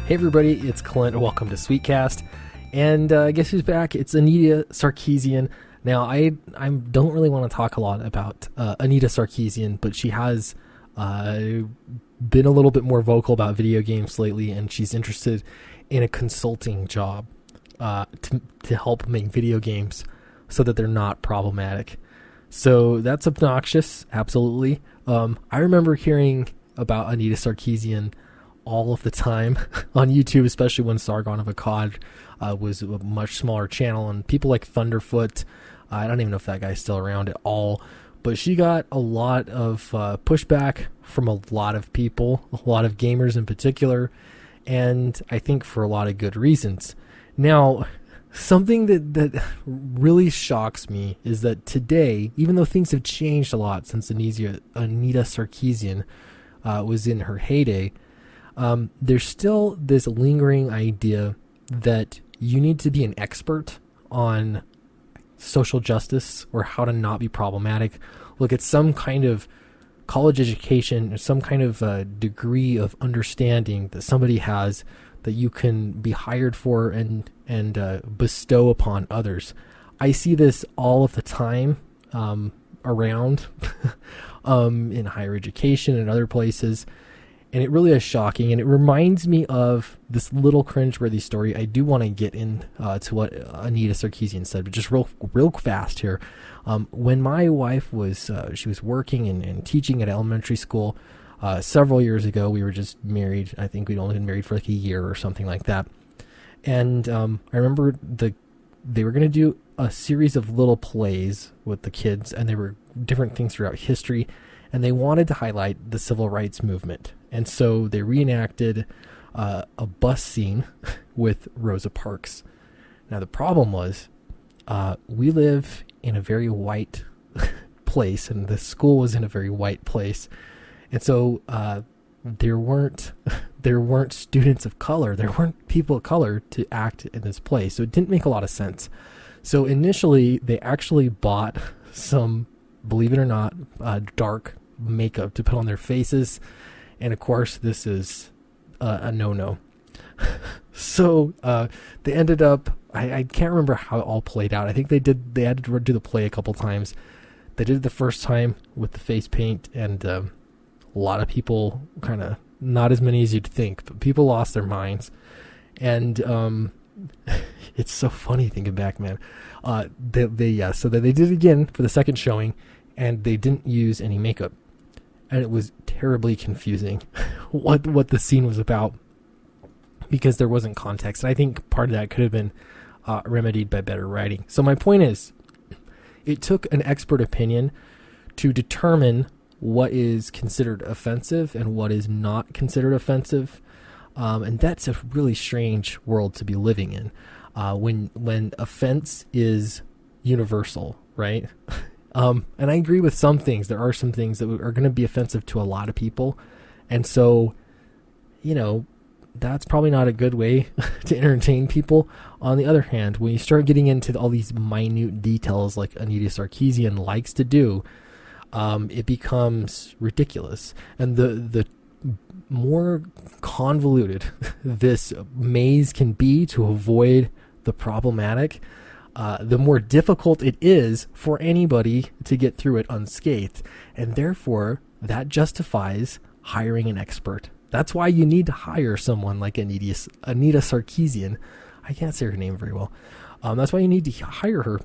Hey everybody, it's Clint. Welcome to Sweetcast. And guess who's back? It's Anita Sarkeesian. Now, I don't really want to talk a lot about Anita Sarkeesian, but she has been a little bit more vocal about video games lately, and she's interested in a consulting job to help make video games so that they're not problematic. So that's obnoxious, absolutely. I remember hearing about Anita Sarkeesian all of the time on YouTube, especially when Sargon of Akkad was a much smaller channel, and people like Thunderfoot, I don't even know if that guy's still around at all, but she got a lot of pushback from a lot of people, a lot of gamers in particular, and I think for a lot of good reasons. Now, something that really shocks me is that today, even though things have changed a lot since Anita Sarkeesian was in her heyday, there's still this lingering idea that you need to be an expert on social justice or how to not be problematic. Look, it's some kind of college education or some kind of degree of understanding that somebody has that you can be hired for and bestow upon others. I see this all of the time around in higher education and other places. And it really is shocking, and it reminds me of this little cringeworthy story. I do want to get in to what Anita Sarkeesian said, but just real fast here. When my wife was she was working and teaching at elementary school several years ago. We were just married. I think we'd only been married for like a year or something like that. And I remember they were going to do a series of little plays with the kids, and they were different things throughout history, and they wanted to highlight the civil rights movement. And so they reenacted a bus scene with Rosa Parks. Now, the problem was we live in a very white place, and the school was in a very white place. And so there weren't students of color. There weren't people of color to act in this play. So it didn't make a lot of sense. So initially, they actually bought some, believe it or not, dark makeup to put on their faces. And of course, this is a no-no. So they ended up, I can't remember how it all played out. I think they had to do the play a couple times. They did it the first time with the face paint, and a lot of people, kind of, not as many as you'd think, but people lost their minds. And it's so funny thinking back, man. So they did it again for the second showing, and they didn't use any makeup. And it was terribly confusing what the scene was about, because there wasn't context. And I think part of that could have been remedied by better writing. So my point is, it took an expert opinion to determine what is considered offensive and what is not considered offensive. And that's a really strange world to be living in, when offense is universal, right? And I agree with some things. There are some things that are going to be offensive to a lot of people. And so, that's probably not a good way to entertain people. On the other hand, when you start getting into all these minute details like Anita Sarkeesian likes to do, it becomes ridiculous. And the more convoluted this maze can be to avoid the problematic, the more difficult it is for anybody to get through it unscathed. And therefore, that justifies hiring an expert. That's why you need to hire someone like Anita Sarkeesian. I can't say her name very well. That's why you need to hire her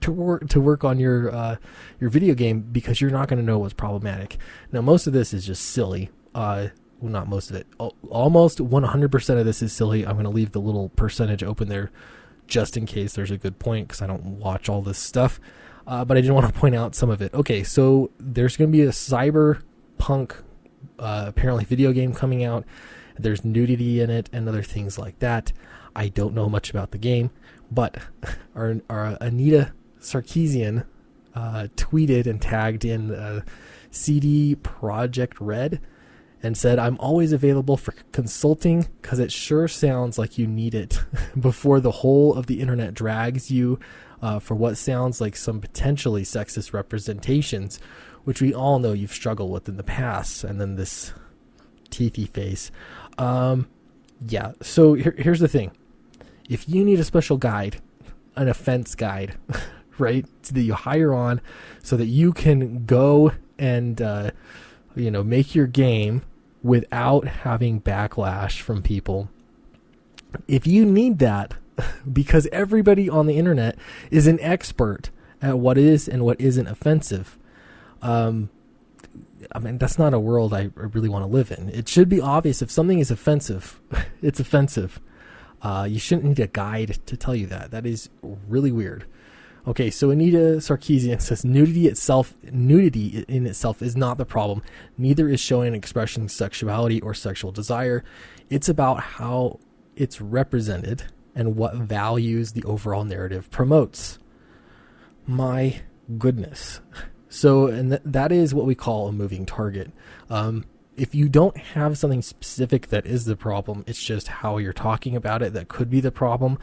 to work on your video game, because you're not going to know what's problematic. Now, most of this is just silly. Well, not most of it. Almost 100% of this is silly. I'm going to leave the little percentage open there just in case there's a good point, because I don't watch all this stuff. But I did want to point out some of it. Okay, so there's going to be a Cyberpunk apparently video game coming out. There's nudity in it and other things like that. I don't know much about the game, but our Anita Sarkeesian tweeted and tagged in CD Projekt Red and said, "I'm always available for consulting because it sure sounds like you need it before the whole of the internet drags you for what sounds like some potentially sexist representations, which we all know you've struggled with in the past." And then this teethy face. Yeah. So here's the thing. If you need a special guide, an offense guide, right, that you hire on so that you can go and, make your game without having backlash from people. If you need that, because everybody on the internet is an expert at what is and what isn't offensive, that's not a world I really want to live in. It should be obvious if something is offensive, it's offensive. You shouldn't need a guide to tell you that. That is really weird. Okay, so Anita Sarkeesian says nudity in itself is not the problem. Neither is showing and expressing sexuality or sexual desire. It's about how it's represented and what values the overall narrative promotes. My goodness. So, and that is what we call a moving target. If you don't have something specific that is the problem, it's just how you're talking about it that could be the problem.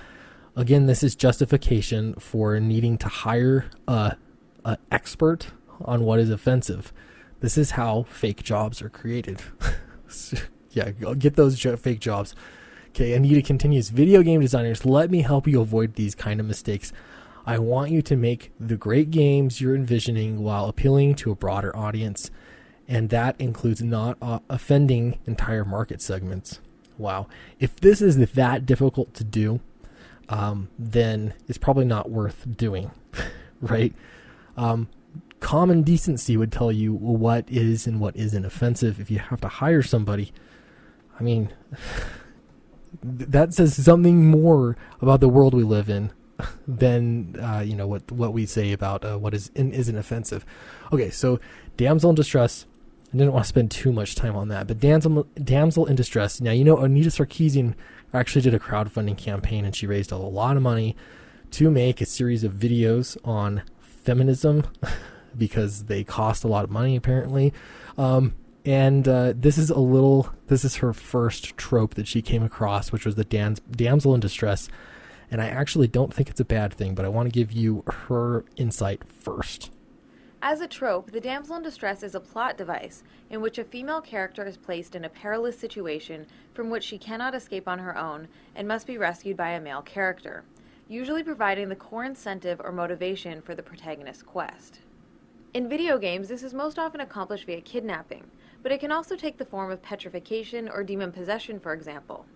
Again, this is justification for needing to hire an expert on what is offensive. This is how fake jobs are created. Yeah, get those fake jobs. Okay, Anita continues, video game designers, let me help you avoid these kind of mistakes. I want you to make the great games you're envisioning while appealing to a broader audience. And that includes not offending entire market segments. Wow. If this is that difficult to do, then it's probably not worth doing, right? Common decency would tell you what is and what isn't offensive. If you have to hire somebody, I mean, that says something more about the world we live in than what we say about what is and isn't offensive. Okay, so damsel in distress. I didn't want to spend too much time on that, but damsel in distress. Now, Anita Sarkeesian actually did a crowdfunding campaign, and she raised a lot of money to make a series of videos on feminism because they cost a lot of money, apparently. This is her first trope that she came across, which was the damsel in distress. And I actually don't think it's a bad thing, but I want to give you her insight first. As a trope, the damsel in distress is a plot device in which a female character is placed in a perilous situation from which she cannot escape on her own and must be rescued by a male character, usually providing the core incentive or motivation for the protagonist's quest. In video games, this is most often accomplished via kidnapping, but it can also take the form of petrification or demon possession, for example.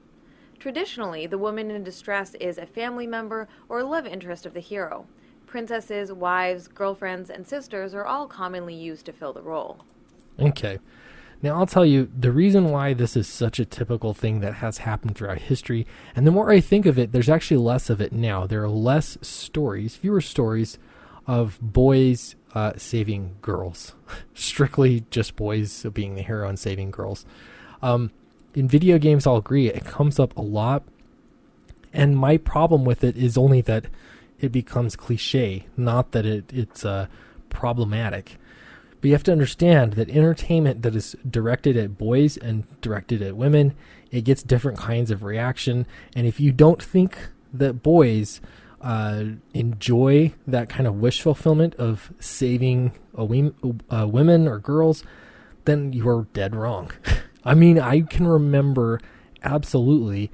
Traditionally, the woman in distress is a family member or a love interest of the hero. Princesses, wives, girlfriends, and sisters are all commonly used to fill the role. Okay. Now, I'll tell you, the reason why this is such a typical thing that has happened throughout history, and the more I think of it, there's actually less of it now. There are fewer stories of boys saving girls. Strictly just boys being the hero and saving girls. In video games, I'll agree, it comes up a lot. And my problem with it is only that it becomes cliche, not that it's problematic. But you have to understand that entertainment that is directed at boys and directed at women, it gets different kinds of reaction. And if you don't think that boys enjoy that kind of wish fulfillment of saving women or girls, then you're dead wrong. I mean, I can remember absolutely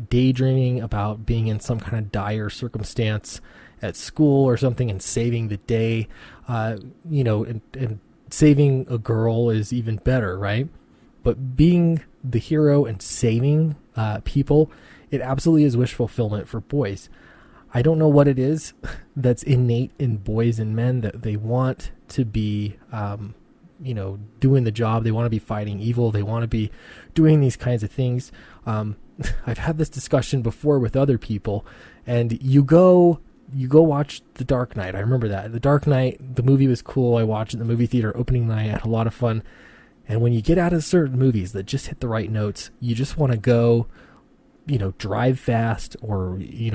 daydreaming about being in some kind of dire circumstance at school or something and saving the day, and saving a girl is even better, right? But being the hero and saving people, it absolutely is wish fulfillment for boys. I don't know what it is that's innate in boys and men that they want to be, doing the job. They want to be fighting evil. They want to be doing these kinds of things. I've had this discussion before with other people, and you go watch The Dark Knight. I remember that. The Dark Knight, the movie was cool. I watched it in the movie theater opening night. I had a lot of fun. And when you get out of certain movies that just hit the right notes, you just want to go, drive fast, or, you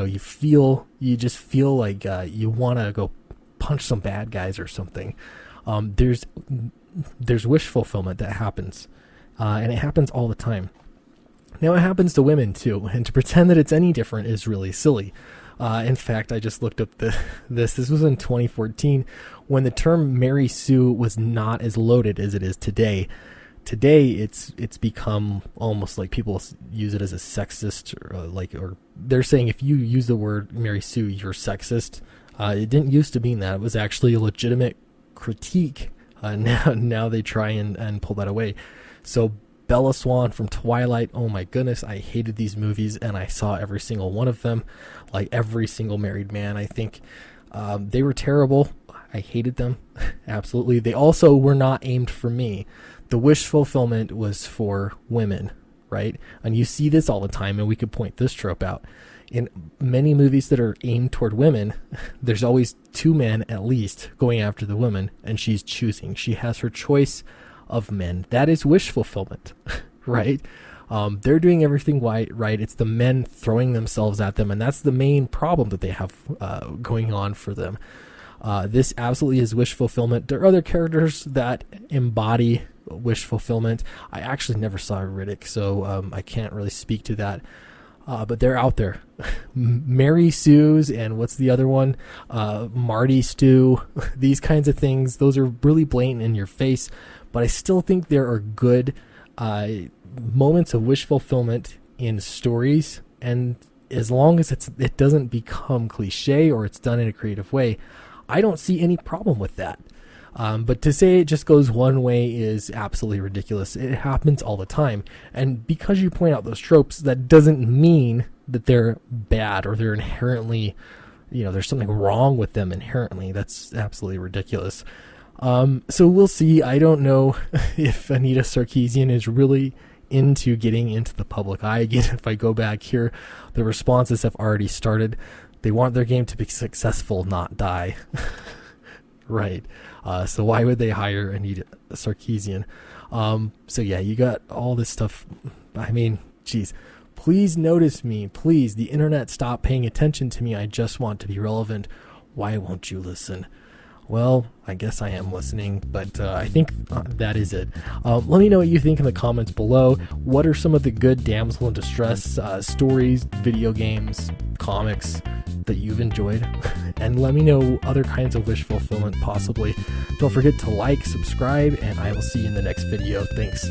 just feel like you want to go punch some bad guys or something. There's wish fulfillment that happens, and it happens all the time. Now, it happens to women too, and to pretend that it's any different is really silly. In fact, I just looked up this. This was in 2014, when the term Mary Sue was not as loaded as it is today. today it's become almost like people use it as a sexist, or they're saying if you use the word Mary Sue, you're sexist. It didn't used to mean that. It was actually a legitimate critique. Now they try and pull that away. So Bella Swan from Twilight, oh my goodness, I hated these movies, and I saw every single one of them, like every single married man. I think they were terrible. I hated them. Absolutely. They also were not aimed for me. The wish fulfillment was for women, right? And you see this all the time, and we could point this trope out. In many movies that are aimed toward women, there's always two men at least going after the woman, and she's choosing. She has her choice of men. That is wish fulfillment, right? They're doing everything right. It's the men throwing themselves at them, and that's the main problem that they have going on for them. This absolutely is wish fulfillment. There are other characters that embody wish fulfillment. I actually never saw Riddick, so I can't really speak to that. But they're out there. Mary Sue's and what's the other one? Marty Stew. These kinds of things, those are really blatant in your face. But I still think there are good moments of wish fulfillment in stories. And as long as it doesn't become cliche or it's done in a creative way, I don't see any problem with that. But to say it just goes one way is absolutely ridiculous. It happens all the time. And because you point out those tropes, that doesn't mean that they're bad or they're inherently, there's something wrong with them inherently. That's absolutely ridiculous. So we'll see. I don't know if Anita Sarkeesian is really into getting into the public eye. Again, if I go back here, the responses have already started. They want their game to be successful, not die. Right. So why would they hire Anita Sarkeesian? So yeah, you got all this stuff. I mean, geez, please notice me. Please, the internet, stop paying attention to me. I just want to be relevant. Why won't you listen? Well, I guess I am listening, but I think that is it. Let me know what you think in the comments below. What are some of the good damsel in distress stories, video games, comics that you've enjoyed? And let me know other kinds of wish fulfillment possibly. Don't forget to like, subscribe, and I will see you in the next video. Thanks.